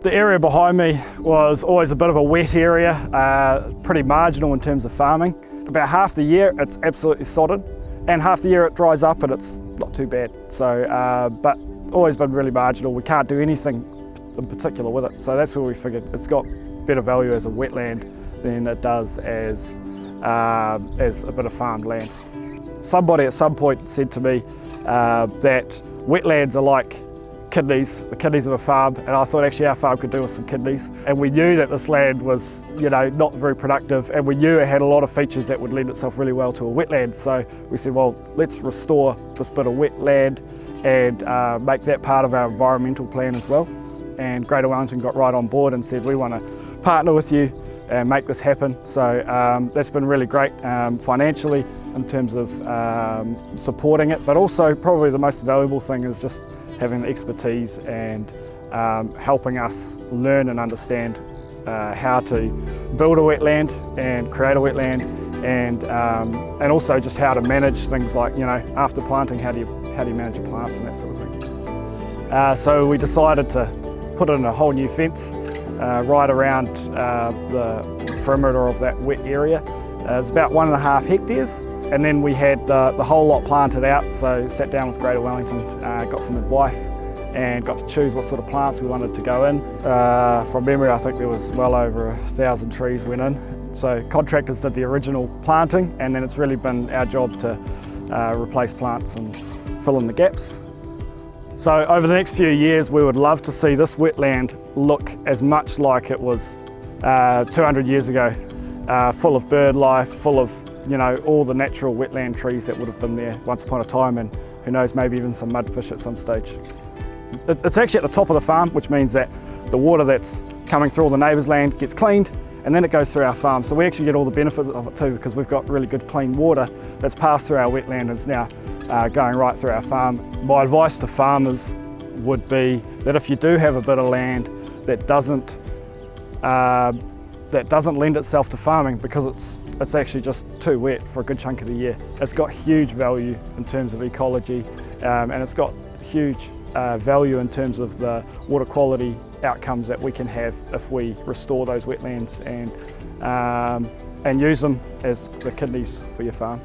The area behind me was always a bit of a wet area, pretty marginal in terms of farming. About half the year it's absolutely sodded, and half the year it dries up and it's not too bad. So, but always been really marginal. We can't do anything in particular with it. So that's where we figured it's got better value as a wetland than it does as a bit of farmed land. Somebody at some point said to me that wetlands are like kidneys, the kidneys of a farm, and I thought actually our farm could do with some kidneys. And we knew that this land was, not very productive, and we knew it had a lot of features that would lend itself really well to a wetland. So we said, well, let's restore this bit of wetland and make that part of our environmental plan as well. And Greater Wellington got right on board and said, we want to partner with you and make this happen. So that's been really great financially in terms of supporting it, but also probably the most valuable thing is just having the expertise and helping us learn and understand how to build a wetland and create a wetland, and also just how to manage things like, after planting, how do you manage your plants and that sort of thing. So we decided to put in a whole new fence right around the perimeter of that wet area. It's about 1.5 hectares. And then we had the whole lot planted out, so sat down with Greater Wellington, got some advice and got to choose what sort of plants we wanted to go in. From memory, I think there was well over 1,000 trees went in. So contractors did the original planting, and then it's really been our job to replace plants and fill in the gaps. So over the next few years, we would love to see this wetland look as much like it was 200 years ago, full of bird life, full of all the natural wetland trees that would have been there once upon a time, and who knows, maybe even some mudfish at some stage. It's actually at the top of the farm, which means that the water that's coming through all the neighbours' land gets cleaned, and then it goes through our farm. So we actually get all the benefits of it too, because we've got really good clean water that's passed through our wetland and it's now going right through our farm. My advice to farmers would be that if you do have a bit of land that doesn't lend itself to farming because it's actually just too wet for a good chunk of the year. It's got huge value in terms of ecology, and it's got huge value in terms of the water quality outcomes that we can have if we restore those wetlands and use them as the kidneys for your farm.